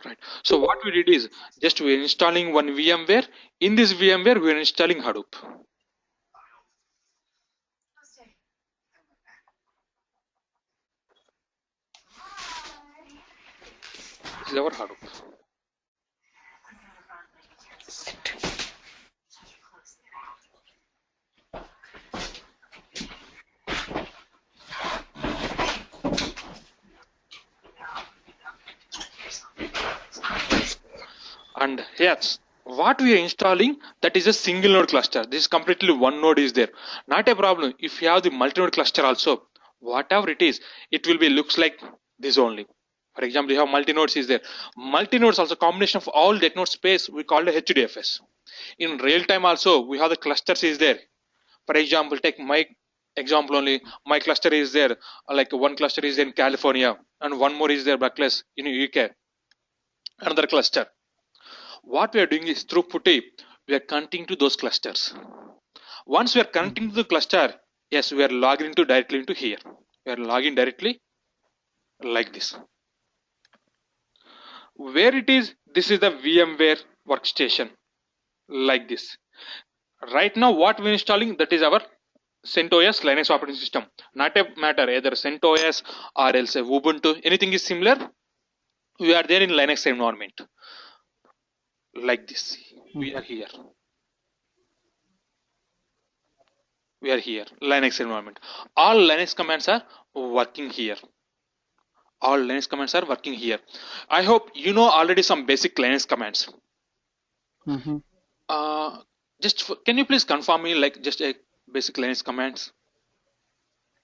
Right. So what we did is just we're installing one VMware. In this VMware, we're installing Hadoop. This is our Hadoop. And yes, what we are installing, that is a single node cluster. This is completely one node is there. Not a problem. If you have the multi-node cluster also, whatever it is, it will be looks like this only. For example, you have multi-nodes is there. Multi-nodes also combination of all that node space we call the HDFS. In real time also we have the clusters is there. For example, take my example only. My cluster is there, like one cluster is in California and one more is there Berkeley in UK. Another cluster. What we are doing is through PuTTY, we are connecting to those clusters. Once we are connecting to the cluster, yes, we are logging into directly into here. We are logging directly like this. Where it is, this is the VMware workstation like this. Right now, what we are installing, that is our CentOS Linux operating system. Not a matter either CentOS or else Ubuntu, anything is similar. We are there in Linux environment like this. We are here. We are here, Linux environment. All Linux commands are working here. All Linux commands are working here. I hope you know already some basic Linux commands. Can you please confirm me like just a basic Linux commands?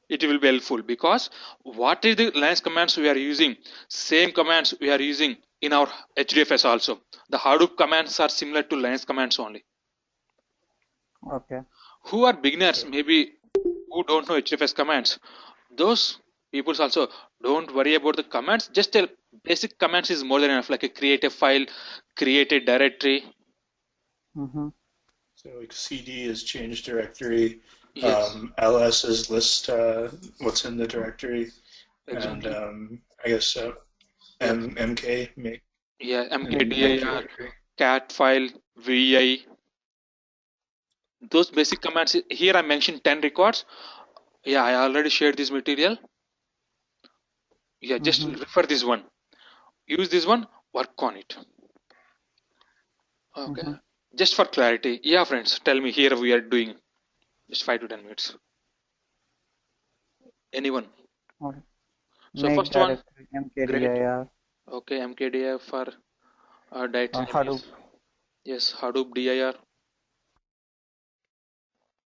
It will be helpful because what is the Linux commands we are using? Same commands we are using in our HDFS also. The Hadoop commands are similar to Linux commands only. Okay. Who are beginners, maybe who don't know HDFS commands, those people also don't worry about the commands. Just a basic commands is more than enough, like a create a file, create a directory. So like CD is change directory, Yes. ls is list what's in the directory, Exactly. and I guess mk make Yeah, make mkdir, directory. cat file, vi. Those basic commands. Here I mentioned 10 records. Yeah, I already shared this material. Yeah, just refer this one. Use this one. Work on it. Okay. Just for clarity. Yeah, friends. Tell me here we are doing just 5 to 10 minutes. Anyone? Okay. So Make first one, directory great. mkdir. Okay, mkdir for directory name Hadoop. is yes, Hadoop dir.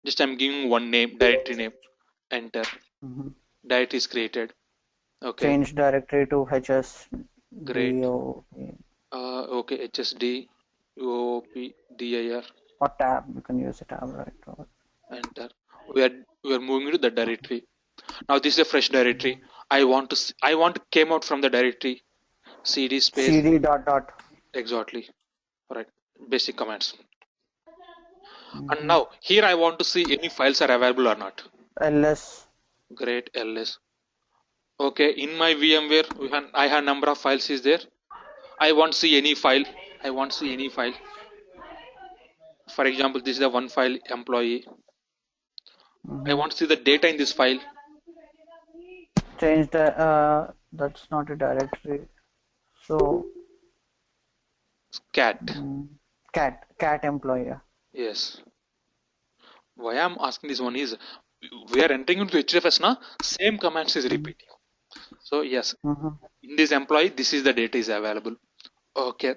Just I'm giving one name, directory name. Enter. Directory is created. Okay, Change directory to hsdop. great. Okay, hsd oop dir. Or tab. You can use a tab, right? Enter. We are moving to the directory. Now this is a fresh directory. I want to came out from the directory. cd space cd dot dot. exactly. Alright. Basic commands. And now here I want to see any files are available or not. ls. Great, ls. Okay, in my VMware I have number of files is there. I want to see any file. I want to see any file. For example, this is the one file employee. I want to see the data in this file. Change the that's not a directory. So Cat. cat employee. Yes. Why I'm asking this one is we are entering into HDFS now. Same commands is repeating. So yes, in this employee, this is the data is available. Okay.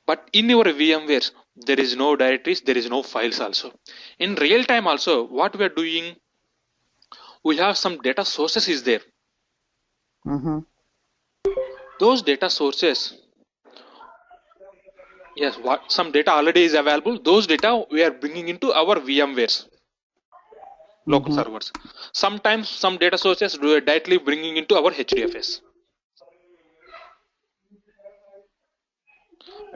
But in your VMware, there is no directories, there is no files also. In real time also, what we are doing, we have some data sources is there. Those data sources, yes, what some data already is available. Those data we are bringing into our VMwares, local servers. Sometimes some data sources we are directly bringing into our HDFS.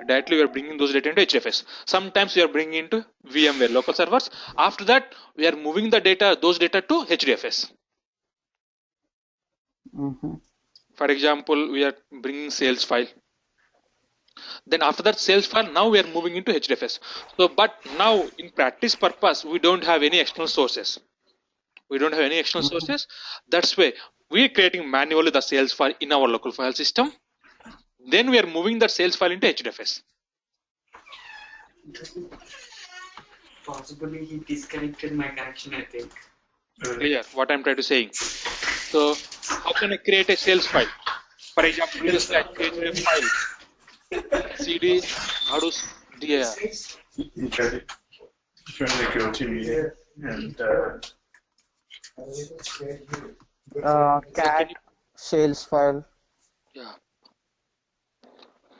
Directly we are bringing those data into HDFS. Sometimes we are bringing into VMware local servers. After that, we are moving the data, those data to HDFS. For example, we are bringing sales file. Then after that sales file, now we are moving into HDFS. So, but now in practice purpose, we don't have any external sources. We don't have any external sources. That's why we are creating manually the sales file in our local file system. Then we are moving that sales file into HDFS. Possibly he disconnected my connection, I think. Clear what I'm trying to saying. So how can I create a sales file? For example, just I created a file cd Hadoop dir. You try to go to and Cat sales file. Yeah.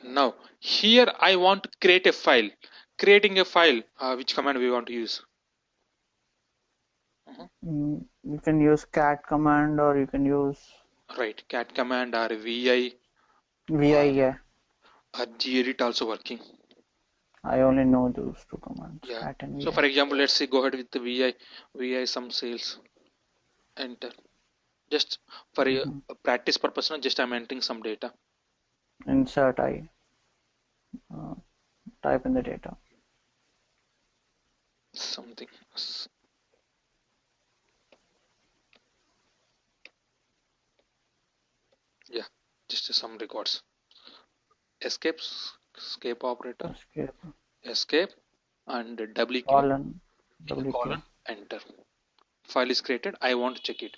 Now here I want to create a file. Creating a file, which command we want to use? You can use cat command or you can use Right, cat command or vi vi. Yeah, or gedit also working. I only know those two commands. Yeah. Cat and So vi. for example, let's say go ahead with the vi some sales. Enter. Just for a practice purpose, just I'm entering some data. Insert I. Type in the data. Something. Yeah, just some records. Escape operator. Escape and WQ. Colon. WQ. Colon. Enter. File is created. I want to check it.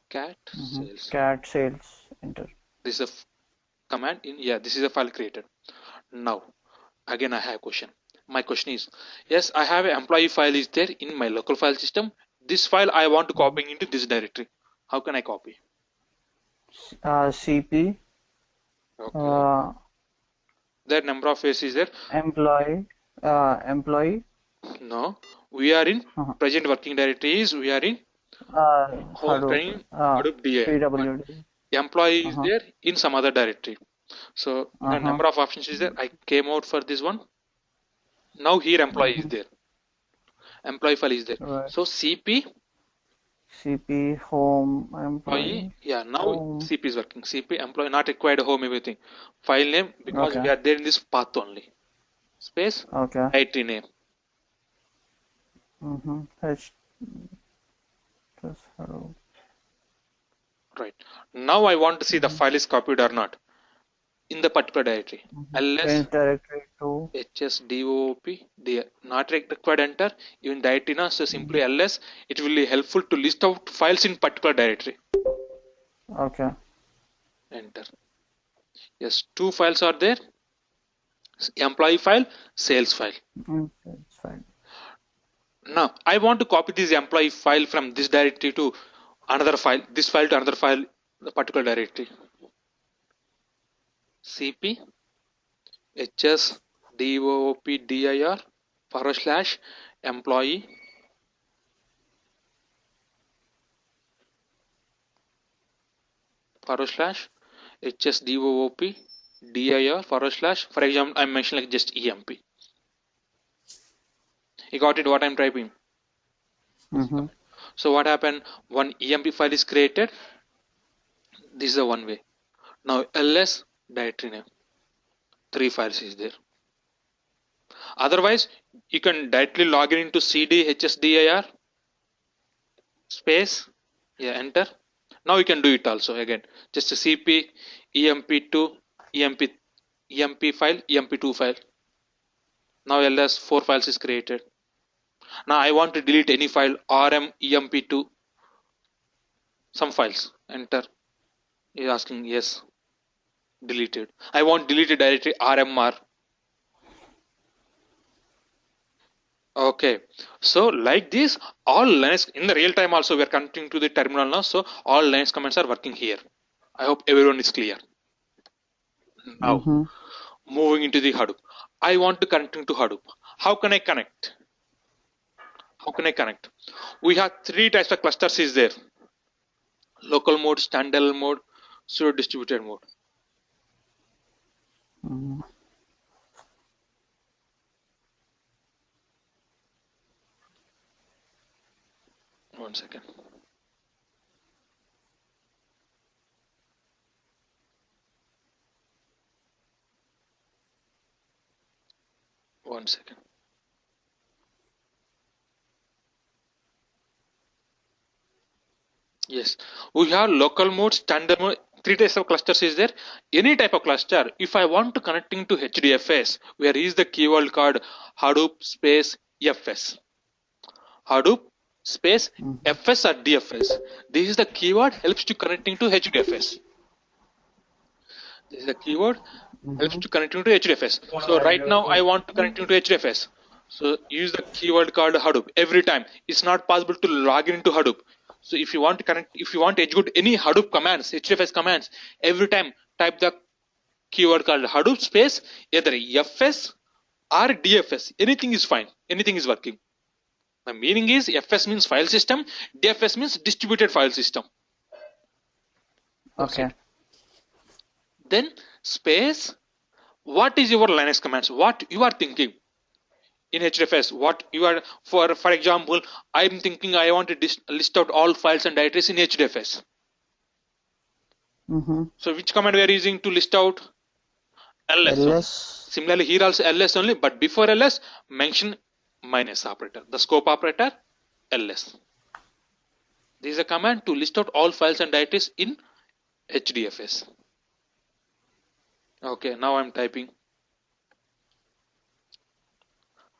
Cat sales. Cat sales. Enter. This is a command in. Yeah, this is a file created. Now, again I have a question. My question is, yes, I have an employee file is there in my local file system. This file I want to copy into this directory. How can I copy? CP. Okay. There number of ways is there. Employee. No, we are in present working directories. We are in home training Hadoop DA. PWD. Employee is there in some other directory. So the number of options is there. I came out for this one. Now here employee is there. Employee file is there. Right. So CP home employee. Yeah, now home. CP is working. CP employee not required home everything. File name because we are there in this path only. Space. Okay. IT name. Right. Now I want to see the file is copied or not in the particular directory. Change directory to hsdoop not required enter even directory na, so simply ls. It will be helpful to list out files in particular directory. Okay. Enter. Yes, two files are there. Employee file, sales file. Sales file. Now I want to copy this employee file from this directory to another file, this file to another file, the particular directory. cp hsdoopdir / employee / hsdoopdir / for example I'm mentioning like just emp. You got it what I'm typing? So what happened? One emp file is created. This is the one way. Now ls directory name. 3 files is there. Otherwise, you can directly log in into cd hsdir space. Yeah, enter. Now you can do it also again. Just a cp emp2 emp file emp2 file. Now ls 4 files is created. Now I want to delete any file rm emp2 some files. Enter. You're asking yes. Deleted. I want deleted directory rmr. Okay, so like this, all Linux in the real time also we are connecting to the terminal now. So all Linux commands are working here. I hope everyone is clear. Now moving into the Hadoop. I want to connect into Hadoop. How can I connect? We have 3 types of clusters is there. Local mode, standalone mode, pseudo distributed mode. One second. 1 second. Yes, we have local mode, standard mode, three types of clusters is there. Any type of cluster, if I want to connecting to HDFS, where is the keyword called Hadoop space FS. Hadoop space FS or DFS. This is the keyword helps to connecting to HDFS. This is the keyword helps to connecting to HDFS. So right now I want to connect into HDFS. So use the keyword called Hadoop every time. It's not possible to log into Hadoop. So if you want to connect, if you want to execute any Hadoop commands, HDFS commands, every time type the keyword called Hadoop space either FS or DFS. Anything is fine. Anything is working. The meaning is FS means file system, DFS means distributed file system. Okay. Then space, what is your Linux commands? What you are thinking in HDFS? What you are, for example, I'm thinking I want to list out all files and directories in HDFS. So which command we are using to list out? ls. ls. Similarly here also ls only, but before ls mention minus operator, the scope operator ls. This is a command to list out all files and directories in HDFS. Okay, now I'm typing.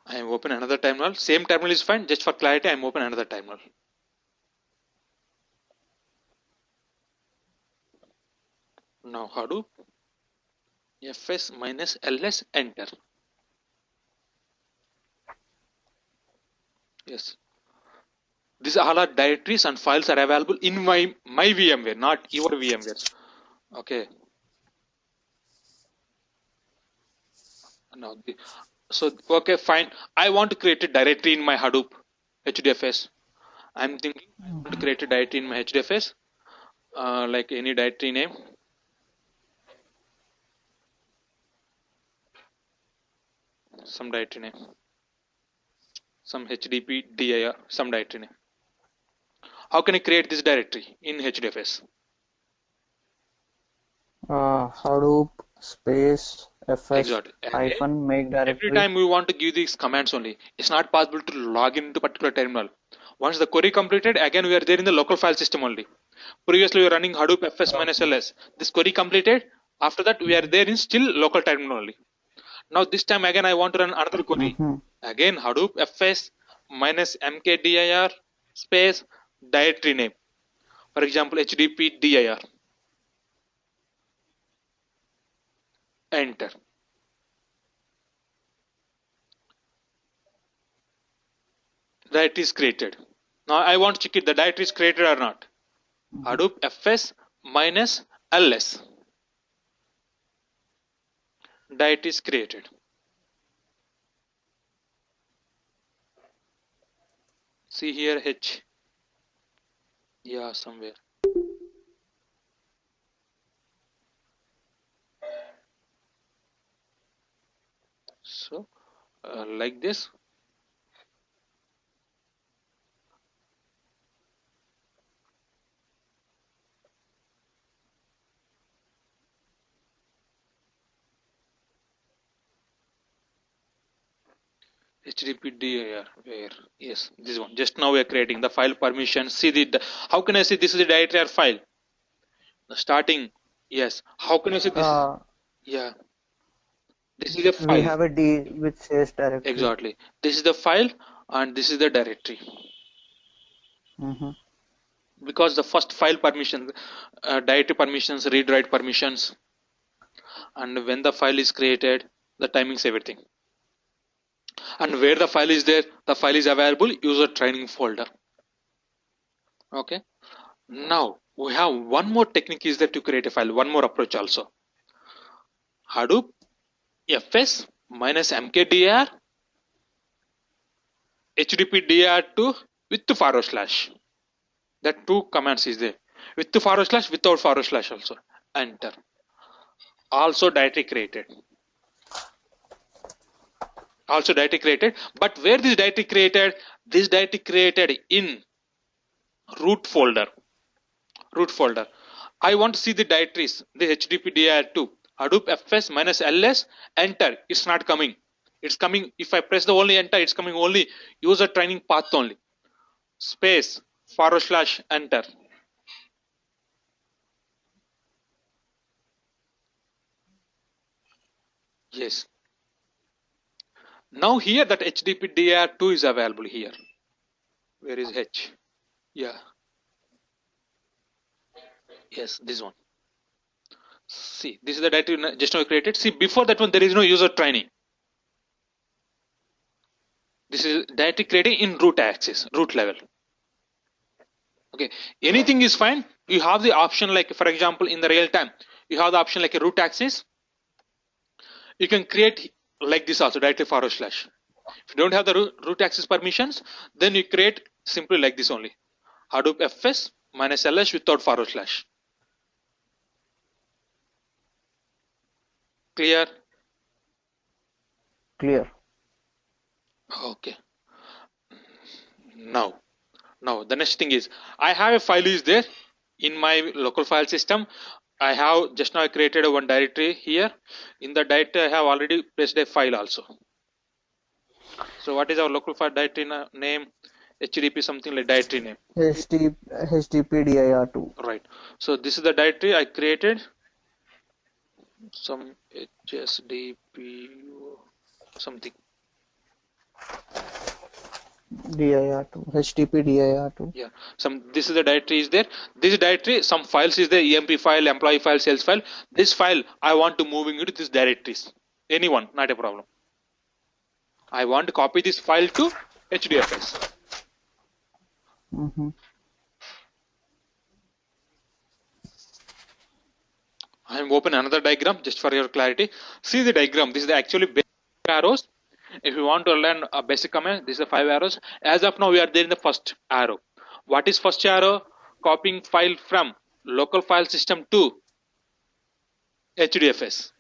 I am open another terminal. Same terminal is fine. Just for clarity, I am open another terminal. Now Hadoop fs minus ls, enter. Yes. These all are directories and files are available in my VMware, not your VMware. Okay. Now, so okay, fine. I want to create a directory in my Hadoop HDFS. I'm thinking I want to create a directory in my HDFS, like any directory name. Some directory name. Some HDP dir, some directory name. How can I create this directory in HDFS? Hadoop space fs Exactly. hyphen make directory. Every time we want to give these commands only, it's not possible to log into particular terminal. Once the query completed, again we are there in the local file system only. Previously we were running Hadoop fs minus ls. This query completed. After that we are there in still local terminal only. Now this time again I want to run another query. Again Hadoop fs minus mkdir space directory name. For example HDP dir. Enter. Directory is created. Now I want to check if the directory is created or not. Hadoop fs minus ls. Directory is created. See here h. Yeah, somewhere. So like this. HDP dir, where? Yes, this one. Just now we are creating the file permission. See the, how can I see this is the directory or file? The starting, yes. How can I see this? Yeah. This is a file. We have a D which says directory. Exactly. This is the file and this is the directory. Because the first file permissions, directory permissions, read write permissions, and when the file is created, the timings, everything. And where the file is there, the file is available, user training folder. Okay. Now we have one more technique is there to create a file, one more approach also. Hadoop fs minus mkdir HDP dir2 with forward slash. That two commands is there. With forward slash, without forward slash also. Enter. Also directory created. Also directory created. But where this directory created? This directory created in root folder. Root folder. I want to see the directories. The HDP dir2. Hadoop fs minus ls. Enter. It's not coming. It's coming, if I press the only enter, it's coming only user training path only. Space / enter. Yes. Now here that HTTP DIR2 is available here. Where is H? Yeah. Yes, this one. See, this is the directory just now created. See, before that one there is no user training. This is directly created in root access, root level. Okay, anything is fine. You have the option, like for example in the real time you have the option like a root access. You can create like this also, directly / if you don't have the root access permissions, then you create simply like this only, Hadoop fs -ls without / clear. Clear. Okay, now the next thing is, I have a file is there in my local file system. I have just now created a one directory here. In the directory I have already placed a file also. So what is our local file directory name? HTTP something like directory name. HTTP dir2. Right. So this is the directory I created. Some HSDP something. dir2. HTTP dir2. Yeah. This is the directory is there. This directory, some files is there. EMP file, employee file, sales file. This file I want to moving into this directories. Anyone, not a problem. I want to copy this file to HDFS. Mm-hmm. I am open another diagram just for your clarity. See the diagram. This is the actually basic arrows. If you want to learn a basic command, this is the 5 arrows. As of now, we are there in the first arrow. What is first arrow? Copying file from local file system to HDFS.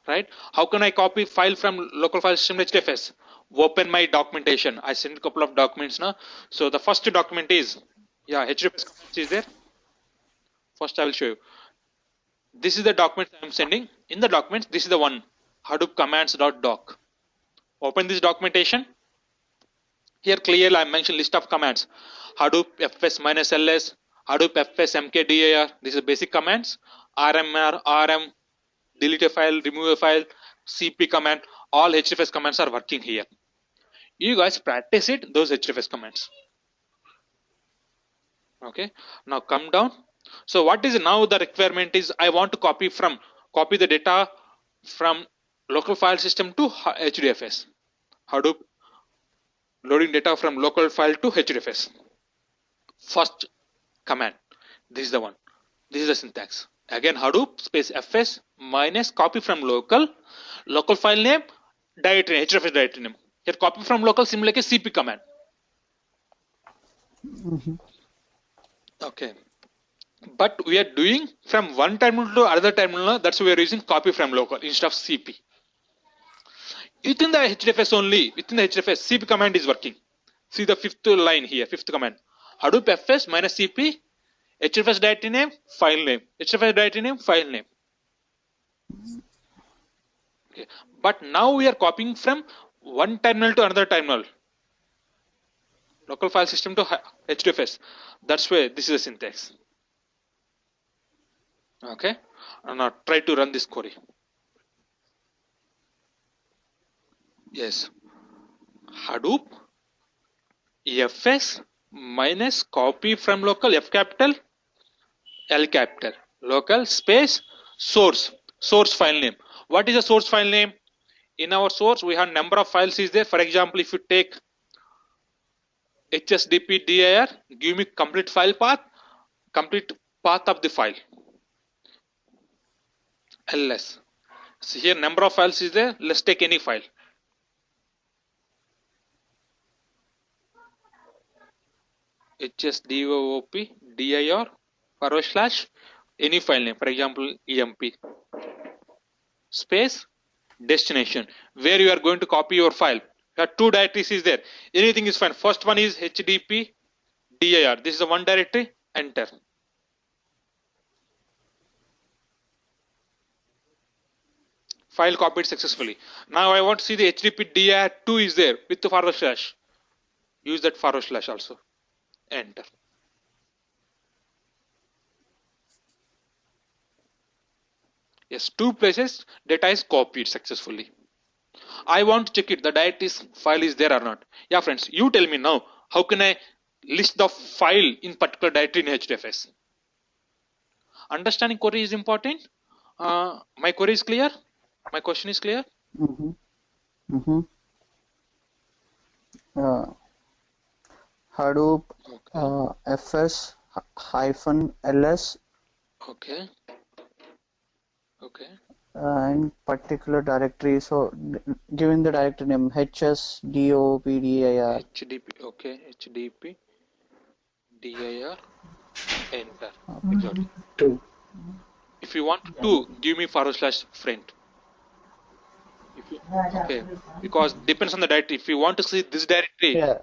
Right? How can I copy file from local file system to HDFS? Open my documentation. I sent a couple of documents now. So the first document is, yeah, HDFS is there. First I will show you. This is the document I am sending. In the documents, this is the one, Hadoop commands.doc. Open this documentation. Here clearly I mentioned list of commands. Hadoop fs -ls, Hadoop fs mkdir. This is basic commands. rmr, rm, delete a file, remove a file, cp command. All HDFS commands are working here. You guys practice it, those HDFS commands. Okay. Now come down. So what is now the requirement is, I want to copy the data from local file system to HDFS. Hadoop loading data from local file to HDFS. First command, this is the one. This is the syntax. Again, Hadoop space fs minus copy from local file name, directory, HDFS directory name. Here copy from local similar like a cp command. Mm-hmm. Okay. But we are doing from one terminal to another terminal. That's why we are using copy from local instead of cp. Within the HDFS only, within the HDFS, cp command is working. See the fifth line here, fifth command. Hadoop fs minus cp, HDFS directory name, file name. HDFS directory name, file name. Okay. But now we are copying from one terminal to another terminal. Local file system to HDFS. That's why this is the syntax. Okay. And now try to run this query. Yes. Hadoop fs minus copy from local F capital L capital local space source file name. What is the source file name? In our source we have number of files is there. For example, if you take HSDP dir, give me complete file path, complete path of the file. ls. So here number of files is there. Let's take any file. HSDOOP dir / any file name, for example emp space destination, where you are going to copy your file. There are two directories is there. Anything is fine. First one is HDP dir. This is the one directory. Enter. File copied successfully. Now I want to see the HTTP dir2 is there with the forward slash. Use that forward slash also. Enter. Yes, two places data is copied successfully. I want to check it, the directory file is there or not. Yeah, friends, you tell me now, how can I list the file in particular directory in HDFS? Understanding query is important. My query is clear? My question is clear? Mm-hmm. Mm-hmm. Hadoop Okay. fs hyphen ls Okay. Okay. in particular directory. So given the directory name hsdopdir. HDP. Okay. HDP. dir. Enter. Exactly. Two. If you want to give me forward slash friend. Okay. Because depends on the directory. If you want to see this directory, Yeah.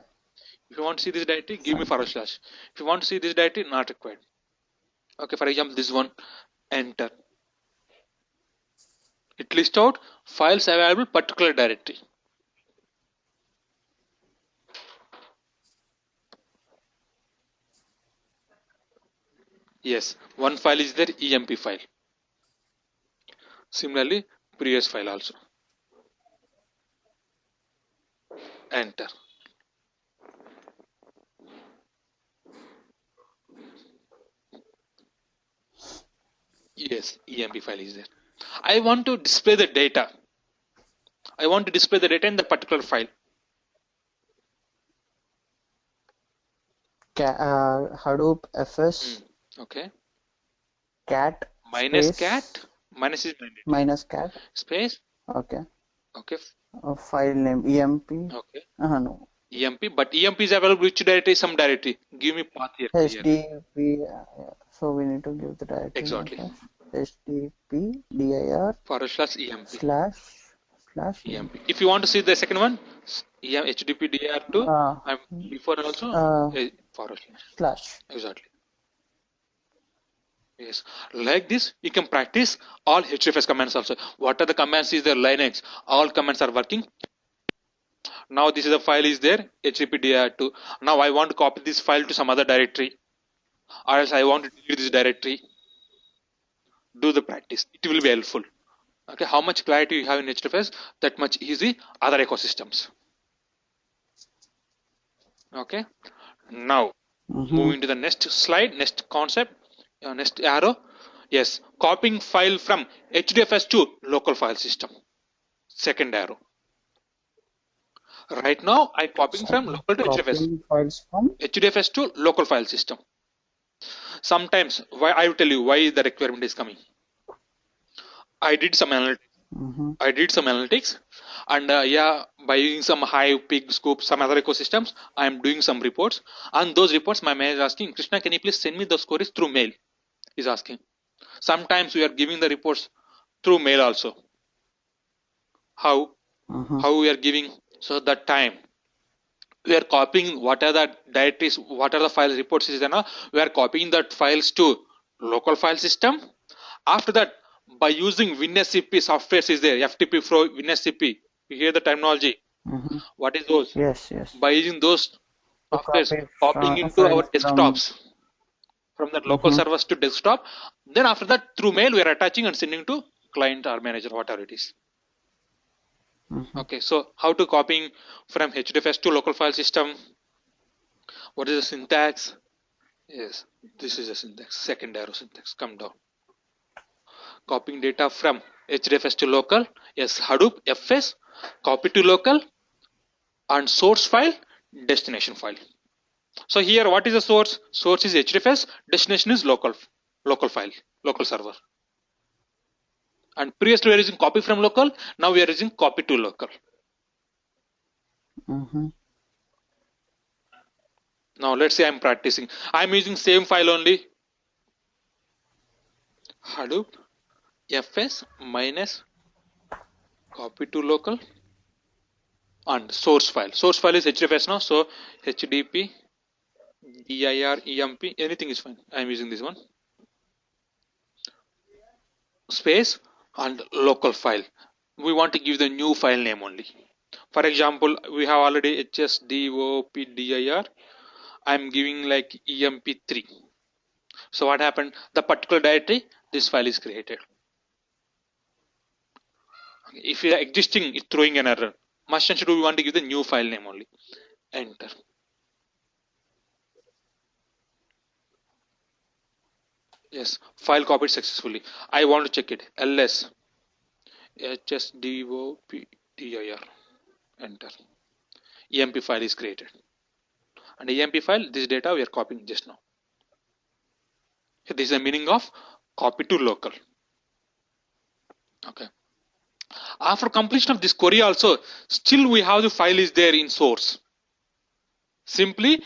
if you want to see this directory, give me forward slash. If you want to see this directory, not required. Okay, for example, this one, enter. It lists out files available particular directory. Yes, one file is there, EMP file. Similarly, previous file also. Enter. Yes, EMP file is there. I want to display the data. I want to display the data in the particular file. Hadoop fs Okay. cat Minus space cat. Minus is mandatory. minus cat. Space. Okay. Okay. File name emp. Okay. No. EMP, but EMP is available which directory? Some directory. Give me path here. HDP. So we need to give the directory Exactly. name first. HDP dir Forward slash EMP. slash EMP. If you want to see the second one, HTTP dir2, before also forward slash. Exactly. Yes. Like this, you can practice all HDFS commands also. What are the commands is there? Linux. All commands are working. Now this is the file is there, HTTP dir2. Now I want to copy this file to some other directory, or else I want to delete this directory. Do the practice. It will be helpful. Okay, how much clarity you have in HDFS, that much easy other ecosystems. Okay, now moving to the next slide, next concept, next arrow. Yes, copying file from HDFS to local file system. Second arrow. Right now I copying from local to HDFS. Files from HDFS to local file system. Sometimes why I will tell you why the requirement is coming. I did some analytics. And by using some Hive, Pig, Scoop, some other ecosystems, I am doing some reports. And those reports, my manager is asking, Krishna, can you please send me those queries through mail? He's asking. Sometimes we are giving the reports through mail also. How? How we are giving? So that time we are copying what are the directories, what are the file reports is there. We are copying that files to local file system. After that, by using WinSCP software is there, FTP Pro, WinSCP. You hear the terminology. What is those? Yes. By using those softwares, copying into our desktops from that local servers to desktop. Then after that, through mail, we are attaching and sending to client or manager, whatever it is. Okay, so how to copying from HDFS to local file system? What is the syntax? Yes, this is the syntax. Second arrow syntax. Come down. Copying data from HDFS to local. Yes, Hadoop FS. Copy to local. And source file, destination file. So here, what is the source? Source is HDFS. Destination is local file, local server. And previously we are using copy from local. Now we are using copy to local. Now let's say I'm practicing. I'm using same file only. Hadoop fs minus copy to local and source file. Source file is HDFS now. So HDP dir emp, anything is fine. I'm using this one. Space and local file. we want to give the new file name only. For example, we have already hsdopdir. I'm giving like emp3. So what happened? The particular directory, this file is created. If you are existing, it's throwing an error. Must and should we want to give the new file name only. Enter. Yes, file copied successfully. I want to check it. ls hsdopdir. Enter. emp file is created. And emp file, this data we are copying just now. This is the meaning of copy to local. Okay. After completion of this query also, still we have the file is there in source. Simply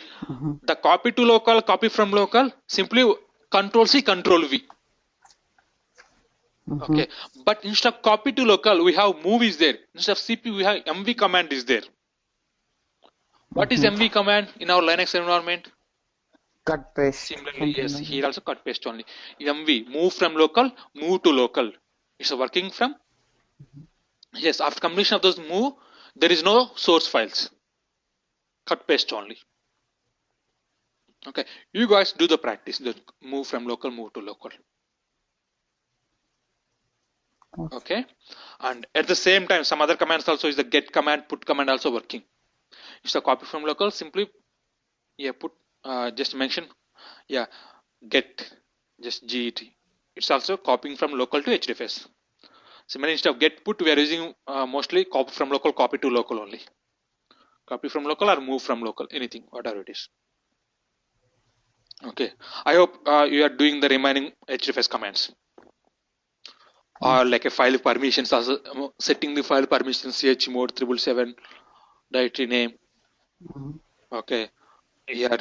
the copy to local, copy from local, simply control C, control V. Okay. But instead of copy to local, we have move is there. Instead of CP, we have MV command is there. What is MV command in our Linux environment? Cut paste. Similarly, yes, here also cut paste only. MV, move from local, move to local. It's working from. Yes, after completion of those move, there is no source files. Cut paste only. Okay, you guys do the practice. The move from local, move to local. Okay, and at the same time, some other commands also is the get command, put command also working. It's a copy from local. Simply, put. Just mention, get, just get. It's also copying from local to HDFS. Similarly, instead of get put, we are using mostly copy from local, copy to local only. Copy from local or move from local, anything, whatever it is. Okay, I hope you are doing the remaining HDFS commands. Or like a file permissions, also setting the file permissions, chmod 777, directory name. Okay.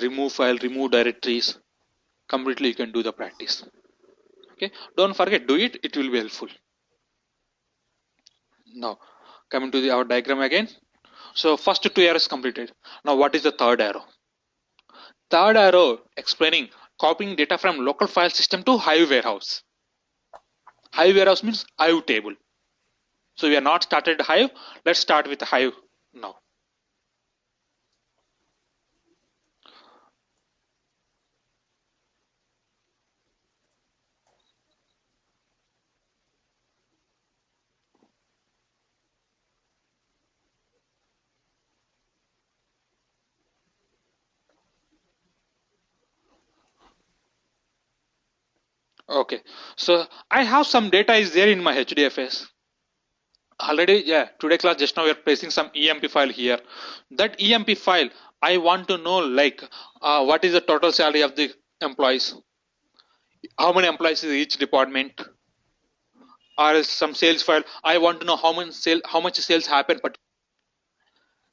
Remove file, remove directories. Completely you can do the practice. Okay, don't forget, do it, it will be helpful. Now coming to our diagram again. So first 2 arrows completed. Now what is the third arrow? Third arrow explaining copying data from local file system to Hive warehouse. Hive warehouse means Hive table. So we are not started Hive. Let's start with Hive now. Okay, so I have some data is there in my HDFS. Already, today class just now we are placing some EMP file here. That EMP file, I want to know like what is the total salary of the employees, how many employees is each department, or some sales file. I want to know how much sales happen. But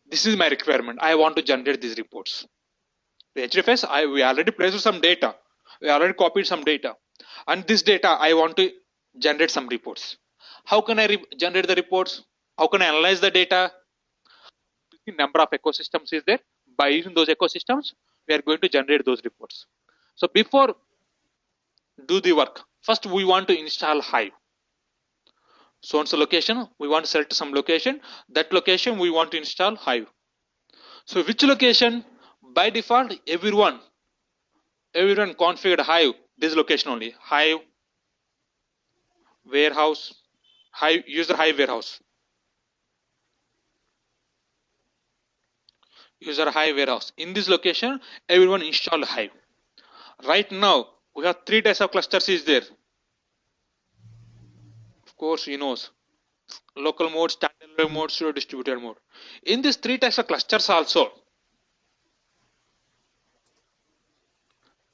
this is my requirement. I want to generate these reports. The HDFS, we already placed some data. We already copied some data, and this data I want to generate some reports. How can I generate the reports? How can I analyze the data? The number of ecosystems is there. By using those ecosystems, we are going to generate those reports. So before do the work, first we want to install Hive. So location, we want to select some location. That location we want to install Hive. So which location? By default, everyone configured Hive. This location only. Hive warehouse. Hive user Hive warehouse. User Hive warehouse. In this location, everyone install Hive. Right now, we have 3 types of clusters is there. Of course, you know, local mode, standalone mode, pseudo distributed mode. In these 3 types of clusters also,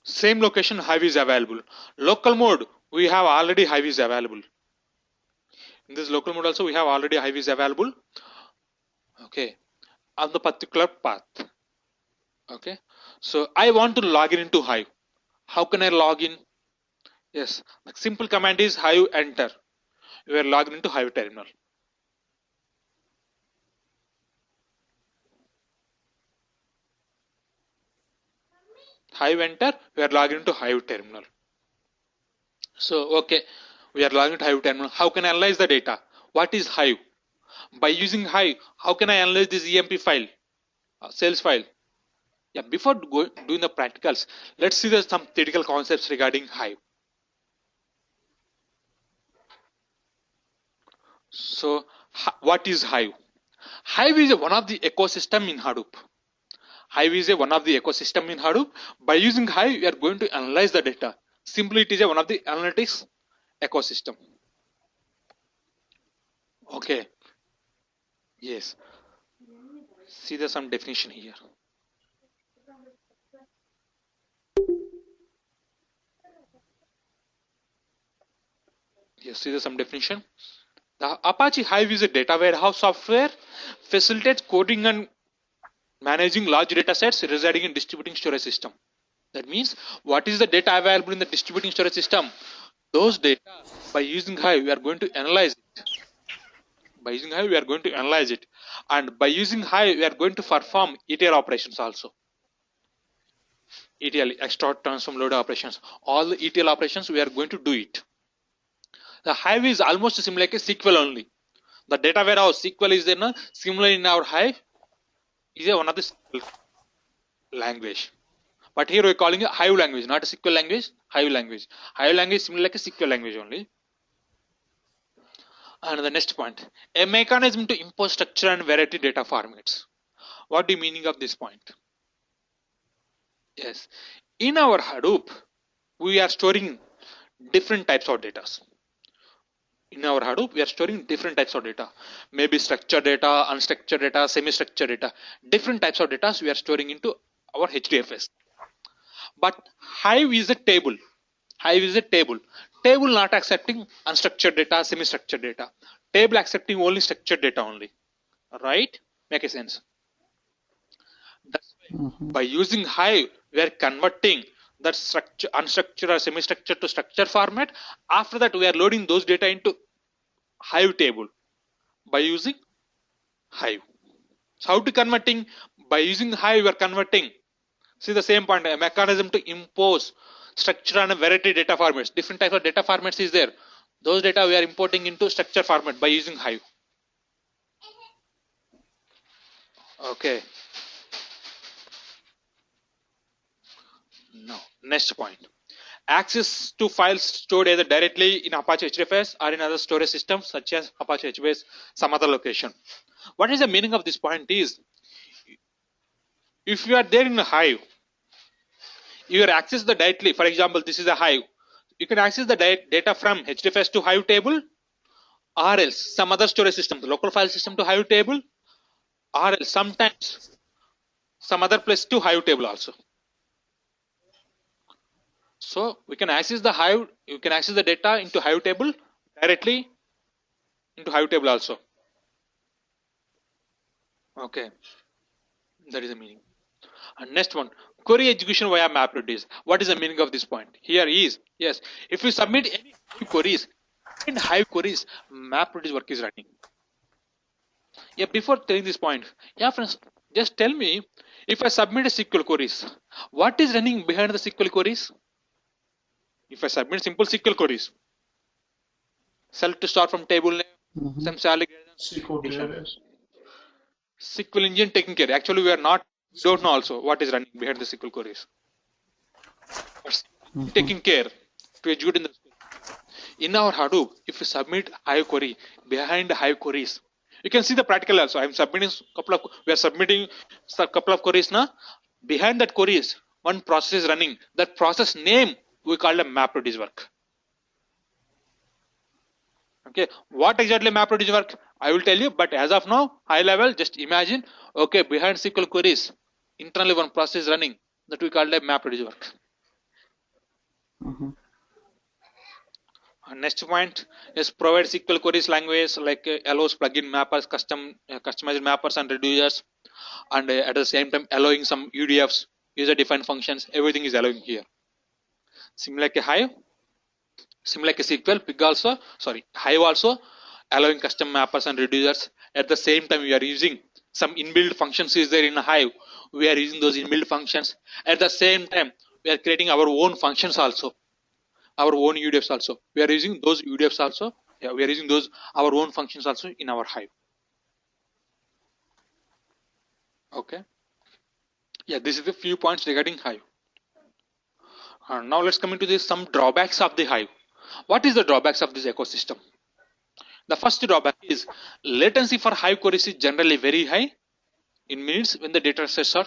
same location Hive is available. Local mode, we have already Hive is available. In this local mode also, we have already Hive is available. Okay, on the particular path. Okay, so I want to log in into Hive. How can I log in? Yes, the simple command is Hive enter. We are logged into Hive terminal. Hive enter, we are logged into Hive terminal. So okay, we are logged into Hive terminal. How can I analyze the data? What is Hive? By using Hive, how can I analyze this EMP file, sales file? Yeah, before doing the practicals, let's see some theoretical concepts regarding Hive. So, what is Hive? Hive is one of the ecosystem in Hadoop. Hive is one of the ecosystem in Hadoop. By using Hive, we are going to analyze the data. Simply, it is one of the analytics ecosystem. Okay. Yes. See, there's some definition here. Yes, see, there's some definition. The Apache Hive is a data warehouse software, facilitates coding and managing large data sets residing in distributing storage system. That means, what is the data available in the distributing storage system? Those data, by using Hive, we are going to analyze it. By using Hive, we are going to analyze it. And by using Hive, we are going to perform ETL operations also. ETL, extract, transform, load operations. All the ETL operations, we are going to do it. The Hive is almost similar like a SQL only. The data warehouse SQL is there, similar in our Hive is one of the SQL language. But here we are calling it Hive language, not a SQL language, Hive language. Hive language is similar like a SQL language only. And the next point, a mechanism to import structure and variety data formats. What the meaning of this point? Yes, in our Hadoop, we are storing different types of data. In our Hadoop, we are storing different types of data. Maybe structured data, unstructured data, semi-structured data. Different types of data we are storing into our HDFS. But Hive is a table. Hive is a table. Table not accepting unstructured data, semi-structured data. Table accepting only structured data only. Right? Make a sense. That's why by using Hive, we are converting that structure, unstructured or semi-structured to structured format. After that, we are loading those data into Hive table by using Hive. So how to converting? By using Hive, we are converting. See the same point, a mechanism to impose structure and a variety data formats. Different types of data formats is there. Those data we are importing into structure format by using Hive. Okay. Now, next point. Access to files stored either directly in Apache HDFS or in other storage systems such as Apache HBase, some other location. What is the meaning of this point is, if you are there in a Hive, you are access the directly, for example, this is a Hive. You can access the data from HDFS to Hive table, or else some other storage system, the local file system to Hive table, or else sometimes some other place to Hive table also. So we can access the Hive, you can access the data into Hive table directly into Hive table also. Okay, that is the meaning. And next one, query execution via MapReduce. What is the meaning of this point? Here is, yes, if you submit any queries in Hive queries, MapReduce work is running. Yeah, before telling this point, yeah friends, just tell me, if I submit a SQL queries, what is running behind the SQL queries? If I submit simple SQL queries, select to start from table name, some salary, SQL database. SQL engine taking care. Actually, we are not, don't know also what is running behind the SQL queries. But taking care to execute in the in our Hadoop, if you submit Hive query behind Hive queries, you can see the practical also. I'm submitting we are submitting a couple of queries now. Behind that queries, one process is running. That process name we call a MapReduce work. Okay, what exactly MapReduce work? I will tell you, but as of now, high level, just imagine. Okay, behind SQL queries, internally one process is running that we call a MapReduce work. Next point is provide SQL queries language like allows plugin mappers, customized mappers and reducers, and at the same time allowing some UDFs, user defined functions. Everything is allowing here. Similar like a Hive, similar like a SQL, Pig also, Hive also allowing custom mappers and reducers. At the same time, we are using some inbuilt functions is there in a Hive. We are using those inbuilt functions. At the same time, we are creating our own functions also, our own UDFs also. We are using those UDFs also. Yeah, we are using those our own functions also in our Hive. Okay. Yeah, this is the few points regarding Hive. Now let's come into this some drawbacks of the Hive. What is the drawbacks of this ecosystem? The first drawback is latency for Hive queries is generally very high in minutes when the data sets are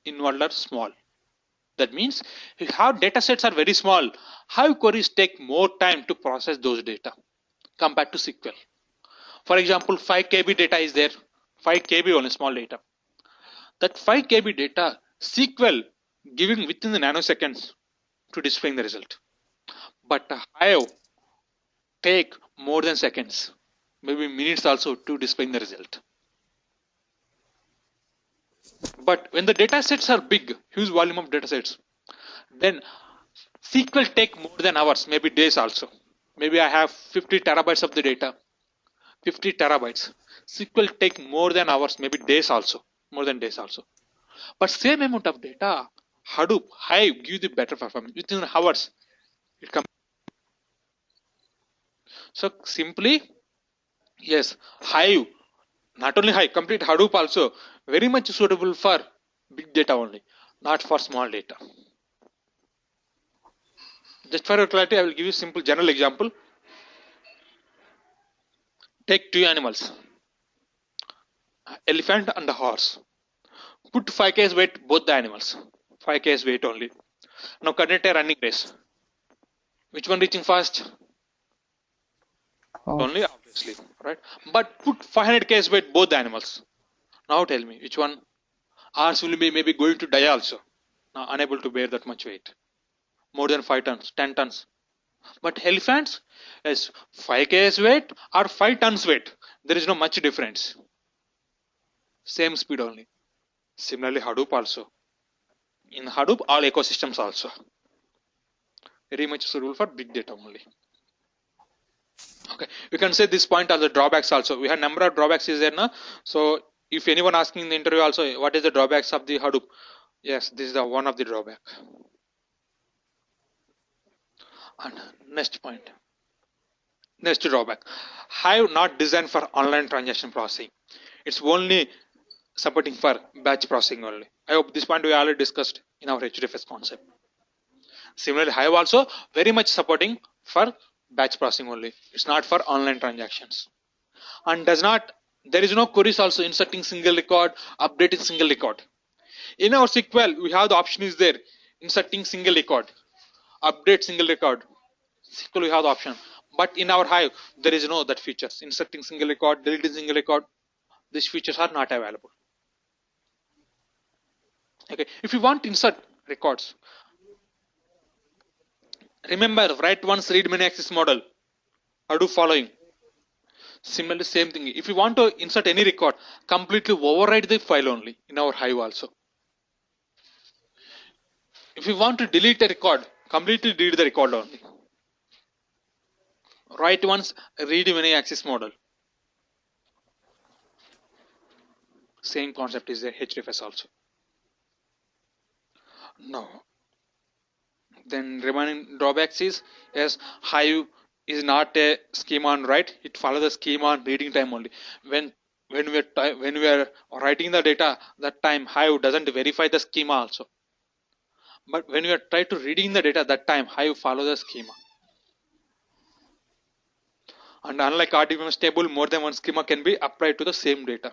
involved are small. That means if how data sets are very small, Hive queries take more time to process those data compared to SQL. For example, 5 KB data is there, 5 KB only small data. That 5 KB data, SQL giving within the nanoseconds to displaying the result. But Hive take more than seconds, maybe minutes also to displaying the result. But when the data sets are big, huge volume of data sets, then SQL take more than hours, maybe days also. Maybe I have 50 terabytes of the data, 50 terabytes. SQL take more than hours, maybe days also, more than days also. But same amount of data, Hadoop, Hive give the better performance within hours. It comes. So simply, yes, Hive, not only Hive, complete Hadoop also very much suitable for big data only, not for small data. Just for your clarity, I will give you a simple general example. Take two animals, elephant and a horse. Put 5 kg weight both the animals, 5 kg weight only. Now conduct a running race. Which one reaching fast? Horse. Only obviously, right? But put 500 kg weight both the animals. Now tell me which one? Ours will be maybe going to die also. Now unable to bear that much weight, more than 5 tons, 10 tons. But elephants, yes, 5 kg weight or 5 tons weight. There is no much difference. Same speed only. Similarly, Hadoop also. In Hadoop, all ecosystems also. Very much suitable for big data only. Okay, you can say this point as the drawbacks also. We have number of drawbacks is there now. So if anyone asking in the interview also, what is the drawbacks of the Hadoop? Yes, this is the one of the drawback. And next point. Next drawback. Hive not designed for online transaction processing. It's only supporting for batch processing only. I hope this point we already discussed in our HDFS concept. Similarly, Hive also very much supporting for batch processing only. It's not for online transactions. And does not, there is no queries also inserting single record, updating single record. In our SQL, we have the option is there, inserting single record, update single record. SQL we have the option. But in our Hive, there is no that features. Inserting single record, deleting single record. These features are not available. Okay, if you want to insert records, remember write once, read many access model. Hadoop following. Similarly, same thing. If you want to insert any record, completely override the file only in our Hive also. If you want to delete a record, completely delete the record only. Write once, read many access model. Same concept is there, HDFS also. No. Then remaining drawbacks is, yes, Hive is not a schema on write. It follows the schema on reading time only. When we are writing the data, that time Hive doesn't verify the schema also. But when you are trying to reading the data, that time Hive follow the schema. And unlike RDBMS table, more than one schema can be applied to the same data.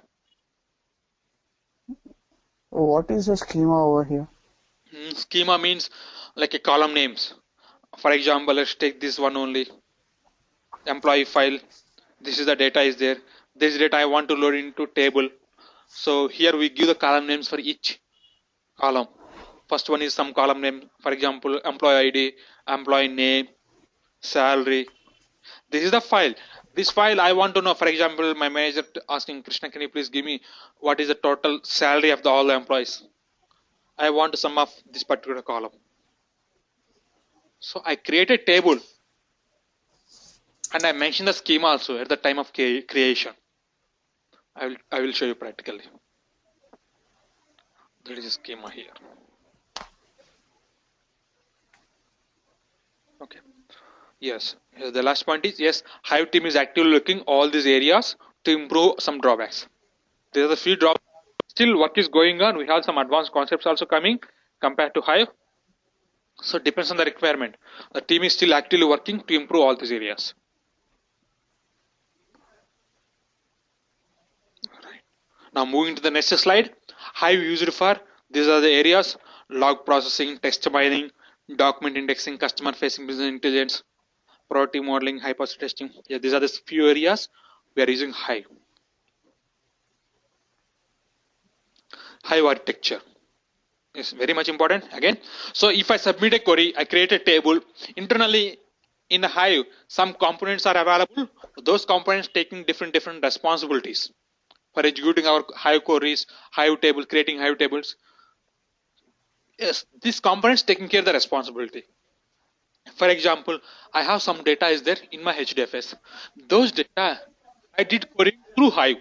What is the schema over here? Schema means like a column names. For example, let's take this one only. Employee file. This is the data is there. This data I want to load into table. So here we give the column names for each column. First one is some column name. For example, employee ID, employee name, salary. This is the file. This file I want to know. For example, my manager asking Krishna, can you please give me what is the total salary of all the employees? I want to sum of this particular column. So I create a table and I mention the schema also at the time of creation. I will show you practically. There is a schema here. Okay. Yes. The last point is, yes, Hive team is actively looking all these areas to improve some drawbacks. There are the few drawbacks still work is going on. We have some advanced concepts also coming compared to Hive. So it depends on the requirement. The team is still actively working to improve all these areas. Now moving to the next slide. Hive used for, these are the areas: log processing, text mining, document indexing, customer facing business intelligence, priority modeling, hypothesis testing. Yeah, these are the few areas we are using Hive. Hive architecture is very much important again. So if I submit a query, I create a table internally in Hive. Some components are available. Those components taking different responsibilities for executing our Hive queries, Hive table, creating Hive tables. Yes, these components taking care of the responsibility. For example, I have some data is there in my HDFS. Those data I did query through Hive.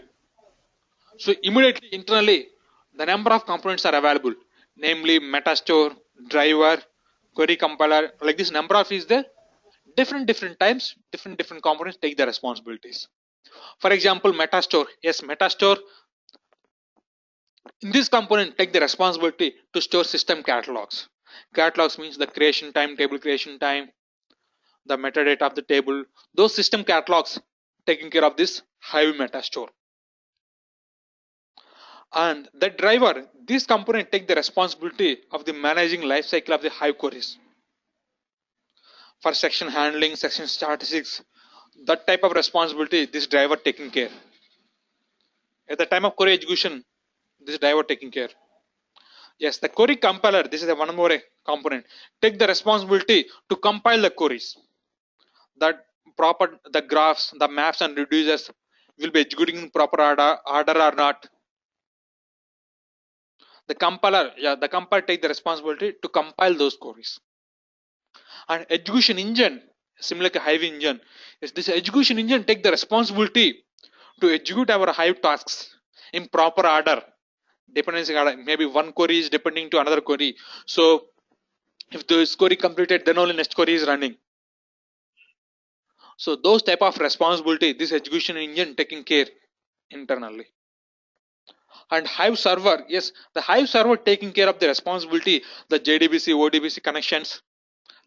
So immediately internally, the number of components are available, namely Metastore, driver, query compiler. Like this number of is there. Different times, different components take the responsibilities. For example, Metastore. Yes, Metastore. In this component, take the responsibility to store system catalogs. Catalogs means the creation time, table creation time, the metadata of the table. Those system catalogs taking care of this Hive Metastore. And the driver, this component take the responsibility of the managing lifecycle of the Hive queries. For section handling, section statistics, that type of responsibility this driver taking care. At the time of query execution, this driver taking care. Yes, the query compiler, this is a one more component, take the responsibility to compile the queries. That proper, the graphs, the maps and reducers will be executing in proper order or not. The compiler, the compiler take the responsibility to compile those queries. And execution engine, similar to Hive engine, is this execution engine take the responsibility to execute our Hive tasks in proper order. Dependency order, maybe one query is depending to another query. So if this query completed, then only next query is running. So those type of responsibility, this execution engine taking care internally. And Hive server, yes, the Hive server taking care of the responsibility, the JDBC, ODBC connections,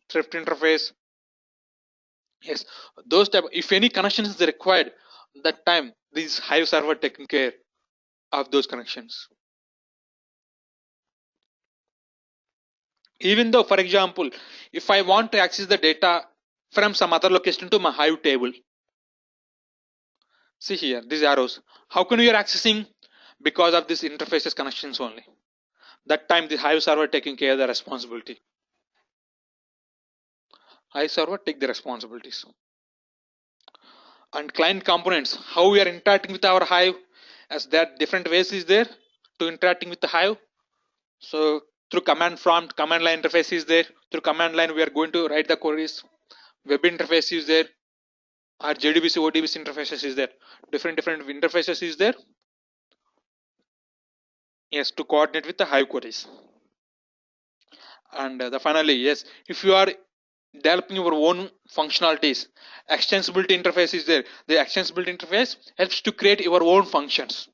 thrift interface. Yes, those type. If any connections is required, that time this Hive server taking care of those connections. Even though, for example, if I want to access the data from some other location to my Hive table, see here these arrows. How can we are accessing? Because of this interfaces connections only. That time the Hive server taking care of the responsibility. Hive server take the responsibilities. And client components, how we are interacting with our Hive, as there are different ways is there to interacting with the Hive. So through command prompt, command line interface is there. Through command line we are going to write the queries. Web interface is there. Our JDBC, ODBC interfaces is there. Different interfaces is there. Yes, to coordinate with the Hive queries. And finally, yes, if you are developing your own functionalities, extensibility interface is there. The extensibility interface helps to create your own functions.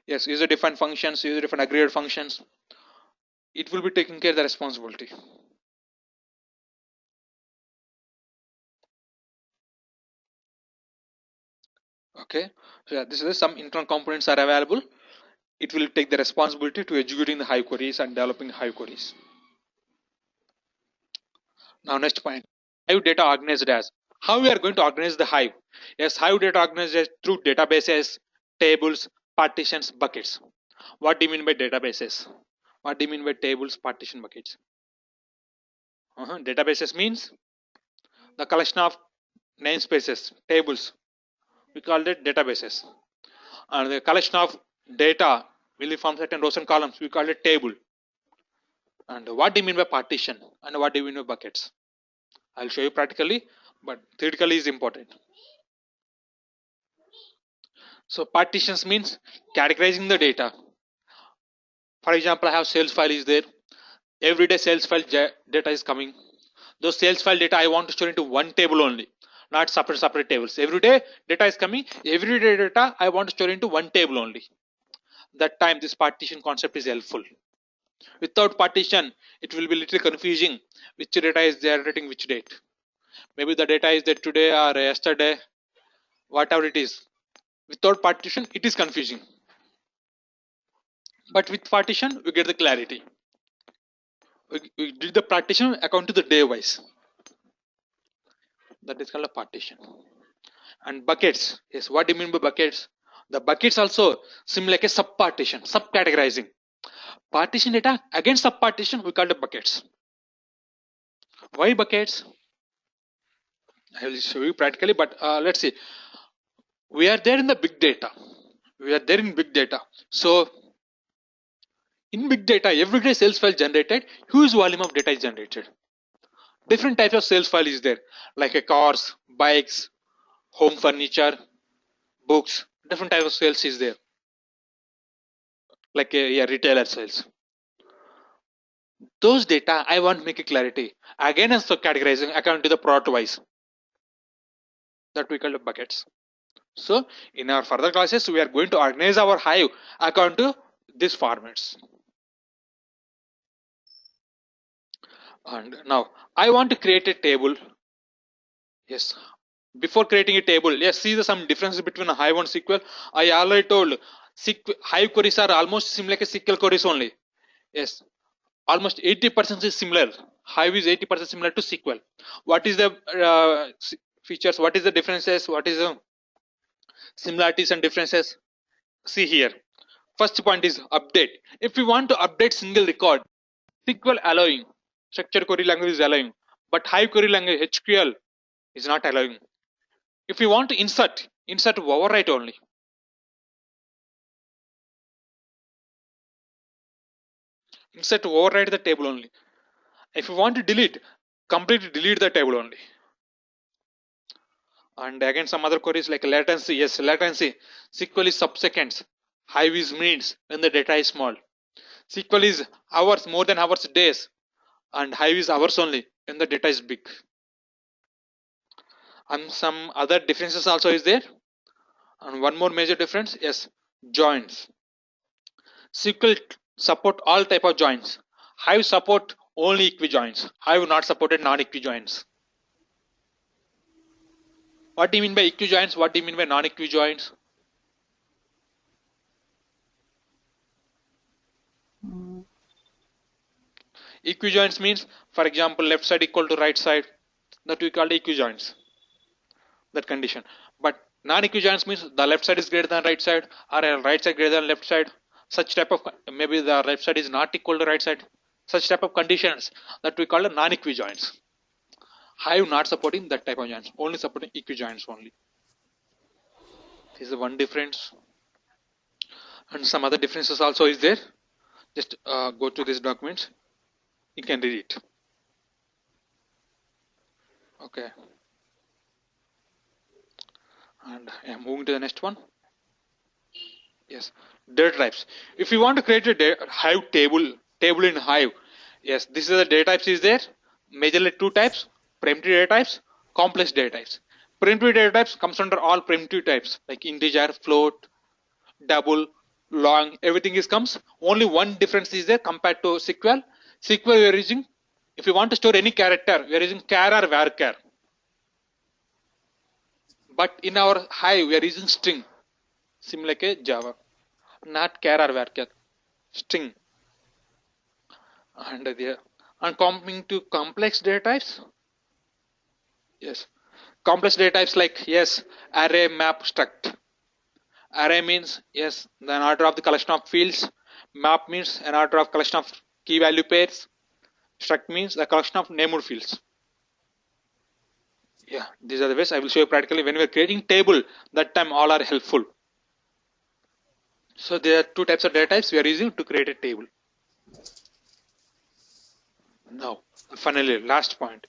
Yes, user defined functions, user defined aggregate functions. It will be taking care of the responsibility. Okay, so yeah, this is some internal components are available. It will take the responsibility to executing the Hive queries and developing Hive queries. Now next point, Hive data organized as. How we are going to organize the Hive? Yes, Hive data organized as through databases, tables, partitions, buckets. What do you mean by databases? What do you mean by tables, partition, buckets? Databases means the collection of namespaces, tables. We call it databases. And the collection of data will form certain rows and columns. We call it table. And what do you mean by partition? And what do you mean by buckets? I'll show you practically, but theoretically is important. So partitions means categorizing the data. For example, I have sales file is there. Every day sales file data is coming. Those sales file data I want to store into one table only. not separate tables. Every day data is coming. Every day data I want to store into one table only. That time this partition concept is helpful. Without partition, it will be little confusing. Which data is generating which date? Maybe the data is there today or yesterday, whatever it is. Without partition, it is confusing. But with partition, we get the clarity. We did the partition according to the day wise. That is called a partition. And buckets. Yes, what do you mean by buckets? The buckets also seem like a sub-partition, sub-categorizing. Partition data against sub-partition, we call it buckets. Why buckets? I will show you practically, but let's see. We are there in the big data. We are there in big data. So in big data, every day sales file generated, huge volume of data is generated. Different types of sales file is there, like a cars, bikes, home furniture, books. Different types of sales is there, like a retailer sales. Those data I want to make a clarity. Again, as so categorizing according to the product wise. That we call the buckets. So in our further classes, we are going to organize our Hive according to these formats. And now I want to create a table. Yes. Before creating a table, yes, see the some differences between a Hive and SQL. I already told Hive queries are almost similar to SQL queries only. Yes, almost 80% is similar. Hive is 80% similar to SQL. What is the features? What is the differences? What is the similarities and differences? See here. First point is update. If we want to update single record, SQL allowing, structured query language is allowing, but Hive query language HQL is not allowing. If we want to insert overwrite only. Insert overwrite the table only. If you want to delete, completely delete the table only. And again some other queries like latency. Yes, latency. SQL is sub-seconds. Hive is minutes when the data is small. SQL is hours, more than hours, days. And Hive is hours only when the data is big. And some other differences also is there. And one more major difference, yes, joins. SQL support all type of joins. Hive support only equijoins. Hive not supported non-equijoins. What do you mean by equijoins? What do you mean by non-equijoins? Equijoins means, for example, left side equal to right side. That we call equijoins. That condition. But non-equijoins means the left side is greater than right side, or right side greater than left side. Such type of, maybe the left side is not equal to right side. Such type of conditions that we call non-equijoins. Hive not supporting that type of joins, only supporting equijoins only. This is one difference. And some other differences also is there. Just go to this document. You can read it. Okay. And I am moving to the next one. Yes, data types. If you want to create a Hive table in Hive, yes, this is the data types is there. Majorly two types: primitive data types, complex data types. Primitive data types comes under all primitive types like integer, float, double, long. Everything is comes. Only one difference is there compared to SQL. SQL we are using. If you want to store any character, we are using char or varchar. But in our Hive, we are using string, similar like a Java, not char or varchar, string. And there, and coming to complex data types, yes, complex data types like yes, array, map, struct. Array means yes, the order of the collection of fields. Map means an order of collection of key value pairs. Struct means the collection of named fields. Yeah, these are the ways I will show you practically. When we are creating table, that time all are helpful. So there are two types of data types we are using to create a table. Now, finally, last point.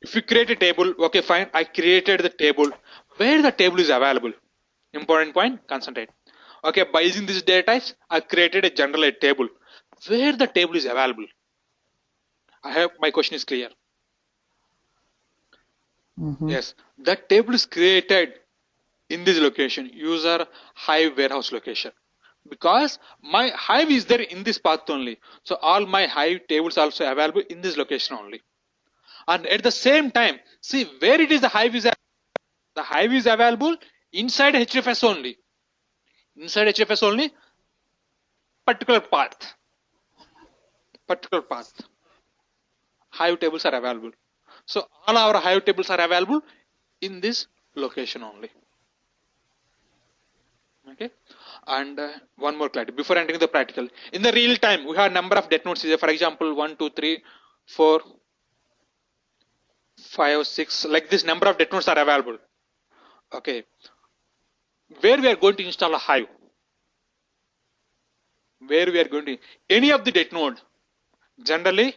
If you create a table, okay, fine, I created the table. Where the table is available? Important point, concentrate. Okay, by using these data types, I created a generalized table. Where the table is available? I hope my question is clear. Yes, that table is created in this location, user Hive warehouse location, because my Hive is there in this path only. So all my Hive tables also available in this location only. And at the same time, see where it is the Hive is. The Hive is available inside HFS only. Inside HFS only, particular path. Particular path. Hive tables are available. So all our Hive tables are available in this location only. Okay. And one more clarity before entering the practical. In the real time, we have number of det nodes. For example, 1, 2, 3, 4, 5, 6. Like this number of det nodes are available. Okay. Where we are going to install a Hive? Where we are going to any of the det node. Generally,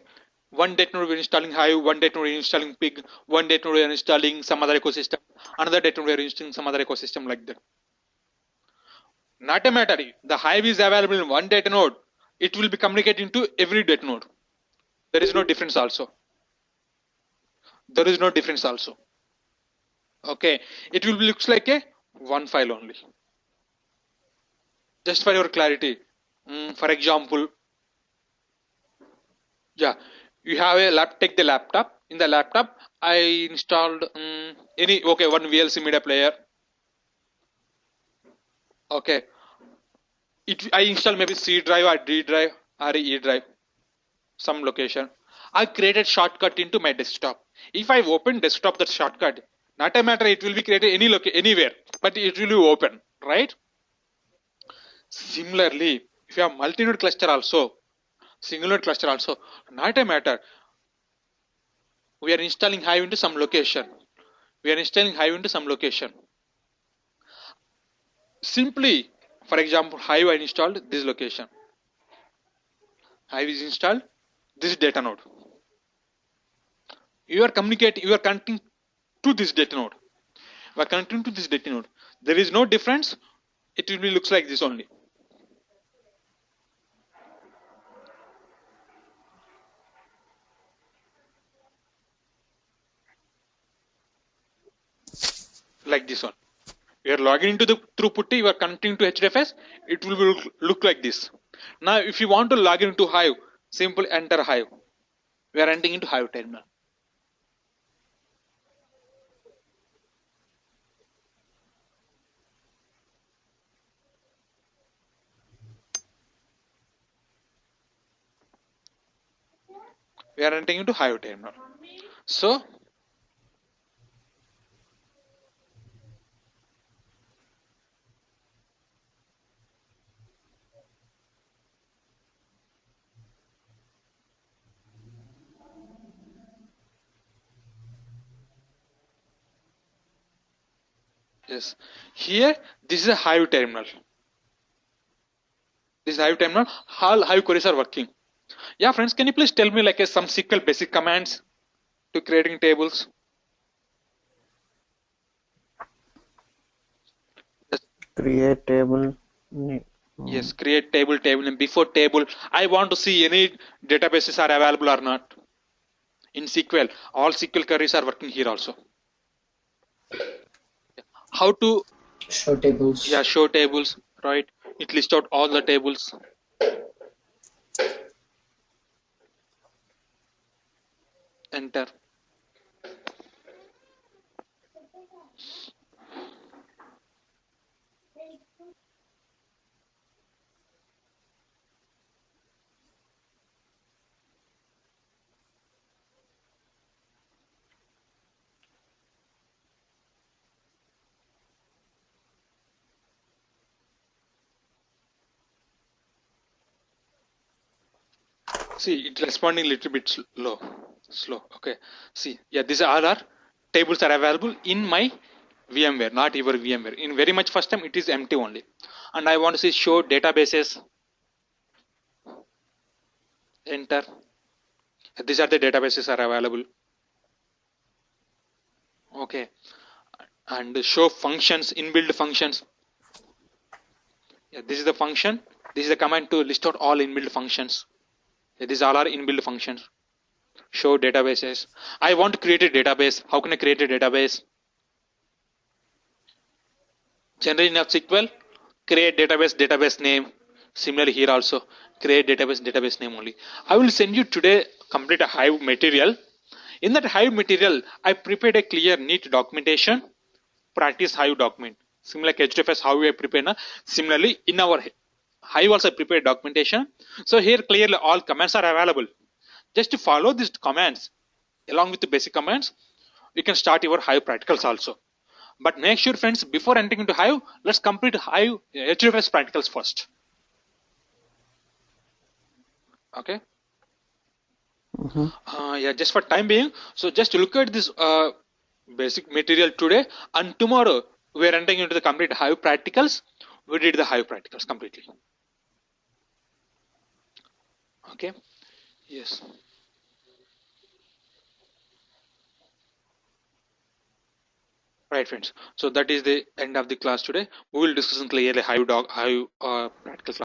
one det node we are installing Hive, one det node we are installing Pig, one det node we are installing some other ecosystem, another det node we are installing some other ecosystem like that. Not a matter. The Hive is available in one data node. It will be communicating to every data node. There is no difference also. There is no difference also. Okay. It will be looks like a one file only. Just for your clarity. For example, yeah, you have a laptop. Take the laptop. In the laptop, I installed one VLC media player. Okay. I install maybe C drive or D drive or E drive, some location. I created shortcut into my desktop. If I open desktop that shortcut, not a matter it will be created anywhere, but it will be open, right? Similarly, if you have multi-node cluster also, single node cluster also, not a matter. We are installing Hive into some location. We are installing Hive into some location. Simply, for example, Hive I installed this location. Hive is installed this data node. You are communicating, you are connecting to this data node. We are connecting to this data node. There is no difference. It will be looks like this only. Like this one. You are logging into the throughput. You are connecting to HDFS. It will be look like this. Now, if you want to log into Hive, simply enter Hive. We are entering into Hive terminal. We are entering into Hive terminal. So, yes, here this is a Hive terminal. This is Hive terminal. All Hive queries are working. Yeah, friends, can you please tell me like some SQL basic commands to creating tables? Create table. Yes, create table, and before table, I want to see any databases are available or not. In SQL, all SQL queries are working here also. How to Show tables. Yeah, show tables, right? It lists out all the tables. Enter. See, it's responding a little bit slow. Okay. See, yeah, these all are tables are available in my VMware, not your VMware. In very much first time, it is empty only. And I want to see show databases. Enter. These are the databases are available. Okay. And show functions, inbuilt functions. Yeah, this is the function. This is the command to list out all inbuilt functions. Yeah, these all are inbuilt functions. Show databases. I want to create a database. How can I create a database? Generate enough SQL, create database name. Similarly here also, create database name only. I will send you today complete a Hive material. In that Hive material, I prepared a clear, neat documentation, practice Hive document. Similar like HDFS, how we prepare. Na? Similarly, in our Hive also prepared documentation. So here clearly all commands are available. Just to follow these commands, along with the basic commands, you can start your Hive practicals also. But make sure, friends, before entering into Hive, let's complete Hive HDFS practicals first. Okay. Yeah, just for time being. So just look at this basic material today, and tomorrow we are entering into the complete Hive practicals. We did the Hive practicals completely. Okay. Yes. Right, friends. So that is the end of the class today. We will discuss clearly Hive practical class.